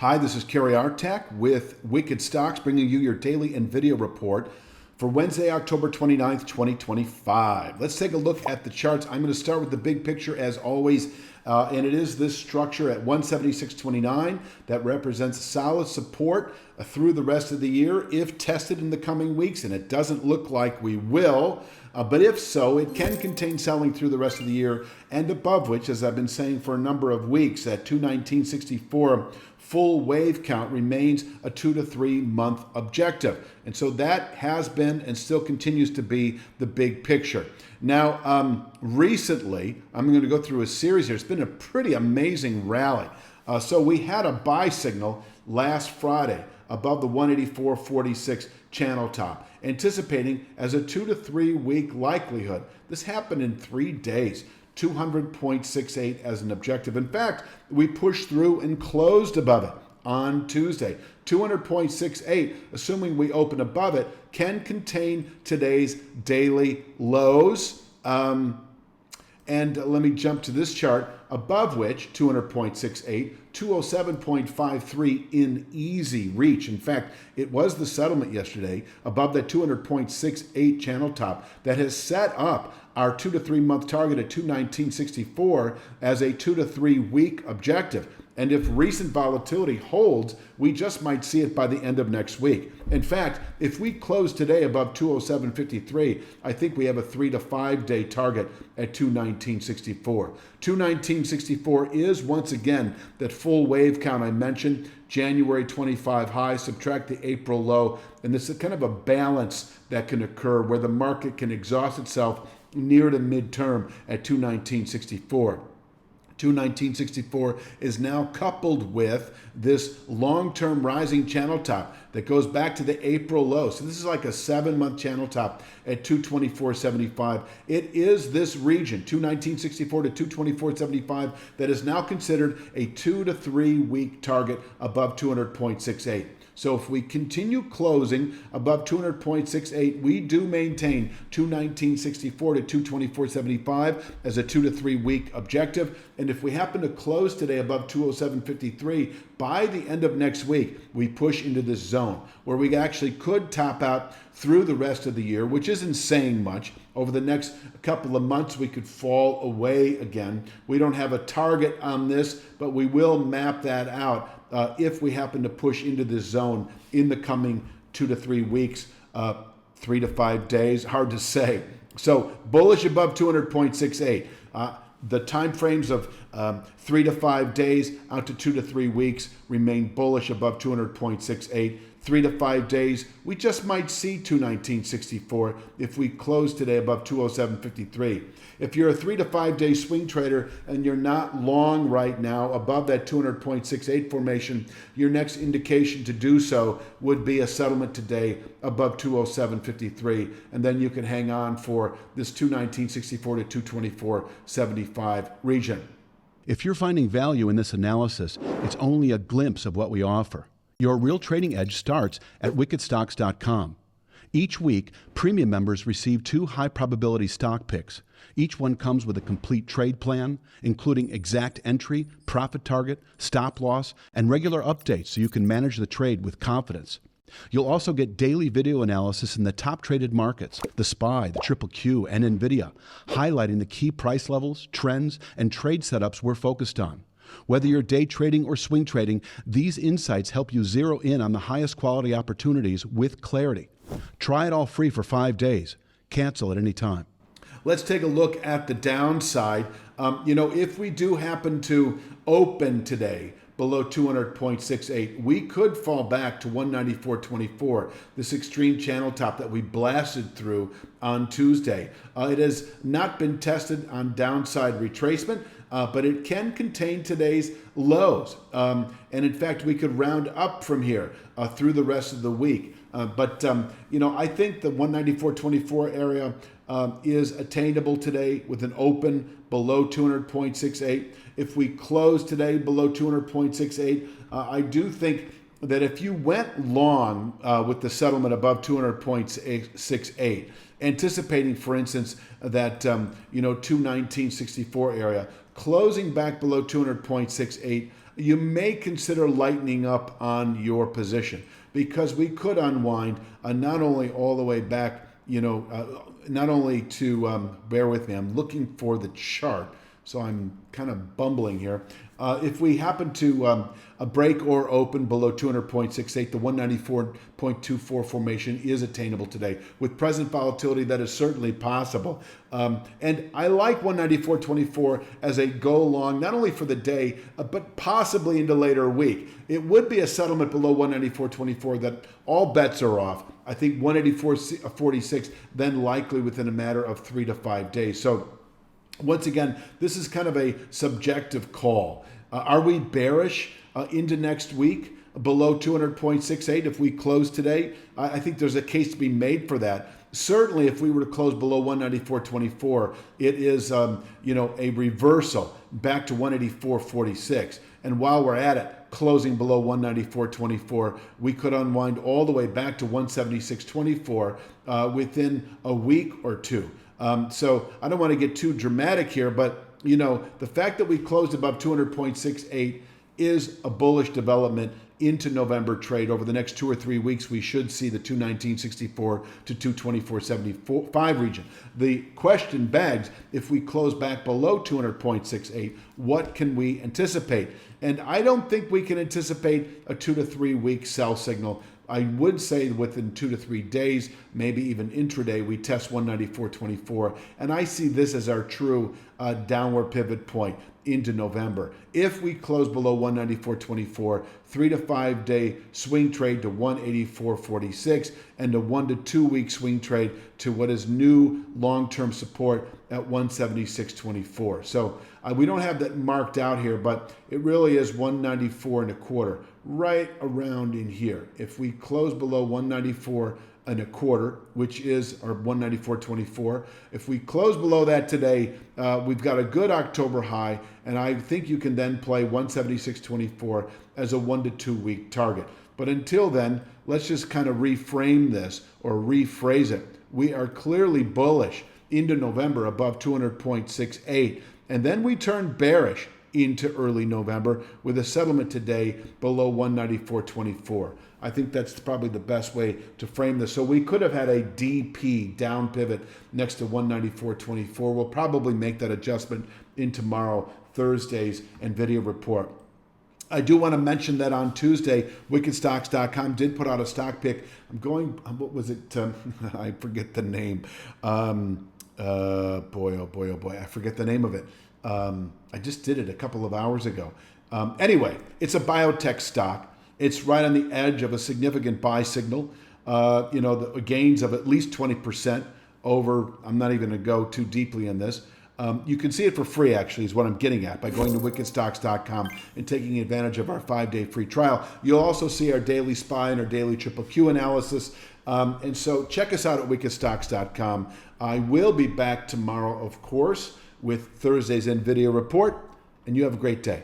Hi, this is Kerry Artak with Wicked Stocks, bringing you your daily NVIDIA report for Wednesday, October 29th, 2025. Let's take a look at the charts. I'm going to start with the big picture as always, and it is this structure at 176.29 that represents solid support through the rest of the year if tested in the coming weeks, and it doesn't look like we will. But if so, it can contain selling through the rest of the year, and above which, as I've been saying for a number of weeks, at 219.64 full wave count remains a 2 to 3 month objective. And so that has been and still continues to be the big picture. Now, recently, I'm going to go through a series here. It's been a pretty amazing rally. So we had a buy signal last Friday above the 184.46 channel top, anticipating as a 2 to 3 week likelihood. This happened in 3 days. 200.68 as an objective. In fact, we pushed through and closed above it on Tuesday. 200.68, assuming we open above it, can contain today's daily lows. And let me jump to this chart, above which 200.68, 207.53 in easy reach. In fact, it was the settlement yesterday above that 200.68 channel top that has set up our 2 to 3 month target at 219.64 as a 2 to 3 week objective. And if recent volatility holds, we just might see it by the end of next week. In fact, if we close today above 207.53, I think we have a 3 to 5 day target at 219.64. 219.64 is once again that full wave count I mentioned, January 25 high, subtract the April low, and this is kind of a balance that can occur where the market can exhaust itself near to midterm at 219.64. 219.64 is now coupled with this long-term rising channel top that goes back to the April low. So this is like a 7-month channel top at 224.75. It is this region, 219.64 to 224.75, that is now considered a 2 to 3 week target above 200.68. So if we continue closing above 200.68, we do maintain 219.64 to 224.75 as a 2 to 3 week objective. And if we happen to close today above 207.53, by the end of next week, we push into this zone where we actually could top out through the rest of the year, which isn't saying much. Over the next couple of months, we could fall away again. We don't have a target on this, but we will map that out if we happen to push into this zone in the coming 2 to 3 weeks, 3 to 5 days, hard to say. So bullish above 200.68. The time frames of 3 to 5 days out to 2 to 3 weeks remain bullish above 200.68. 3 to 5 days, we just might see 219.64 if we close today above 207.53. If you're a 3 to 5 day swing trader and you're not long right now above that 200.68 formation, your next indication to do so would be a settlement today above 207.53, and then you can hang on for this 219.64 to 224.75 region. If you're finding value in this analysis, it's only a glimpse of what we offer. Your real trading edge starts at wickedstocks.com. Each week, premium members receive 2 high-probability stock picks. Each one comes with a complete trade plan, including exact entry, profit target, stop loss, and regular updates so you can manage the trade with confidence. You'll also get daily video analysis in the top traded markets, the SPY, the Triple Q, and NVIDIA, highlighting the key price levels, trends, and trade setups we're focused on. Whether you're day trading or swing trading, these insights help you zero in on the highest quality opportunities with clarity. Try it all free for 5 days. Cancel at any time. Let's take a look at the downside. If we do happen to open today below 200.68, we could fall back to 194.24, this extreme channel top that we blasted through on Tuesday. It has not been tested on downside retracement, but it can contain today's lows. And in fact, we could round up from here through the rest of the week. But I think the 194.24 area is attainable today with an open below 200.68. If we close today below 200.68, I do think that if you went long with the settlement above 200.68, anticipating, for instance, that 219.64 area, closing back below 200.68, you may consider lightening up on your position, because we could unwind not only all the way back, not only to, bear with me, I'm looking for the chart, so I'm kind of bumbling here. If we happen to break or open below 200.68, the 194.24 formation is attainable today. With present volatility, that is certainly possible. And I like 194.24 as a go long, not only for the day, but possibly into later week. It would be a settlement below 194.24 that all bets are off. I think 184.46 then likely within a matter of 3 to 5 days. So once again, this is kind of a subjective call. Are we bearish into next week below 200.68 if we close today? I think there's a case to be made for that. Certainly, if we were to close below 194.24, it is a reversal back to 184.46. And while we're at it, closing below 194.24, we could unwind all the way back to 176.24 within a week or two. So I don't want to get too dramatic here, but the fact that we closed above 200.68 is a bullish development into November trade. Over the next 2 or 3 weeks, we should see the 219.64 to 224.75 region. The question begs, if we close back below 200.68, what can we anticipate? And I don't think we can anticipate a 2 to 3 week sell signal. I would say within 2 to 3 days, maybe even intraday, we test 194.24. And I see this as our true downward pivot point into November. If we close below 194.24, 3 to 5 day swing trade to 184.46, and a 1 to 2 week swing trade to what is new long-term support at 176.24. So we don't have that marked out here, but it really is 194.25, right around in here. If we close below 194.25, which is our 194.24, if we close below that today, we've got a good October high, and I think you can then play 176.24 as a 1 to 2 week target. But until then, let's just kind of reframe this or rephrase it. We are clearly bullish into November above 200.68, and then we turn bearish into early November with a settlement today below 194.24. I think that's probably the best way to frame this. So we could have had a DP, down pivot, next to 194.24. We'll probably make that adjustment in tomorrow, Thursday's NVIDIA report. I do want to mention that on Tuesday, wickedstocks.com did put out a stock pick. What was it? I forget the name. Boy, oh boy, I forget the name of it. I just did it a couple of hours ago. Anyway, it's a biotech stock. It's right on the edge of a significant buy signal. The gains of at least 20% over. I'm not even going to go too deeply in this. You can see it for free, actually, is what I'm getting at, by going to wickedstocks.com and taking advantage of our 5-day free trial. You'll also see our daily SPY and our daily triple Q analysis. And so check us out at wickedstocks.com. I will be back tomorrow, of course, with Thursday's NVIDIA report, and you have a great day.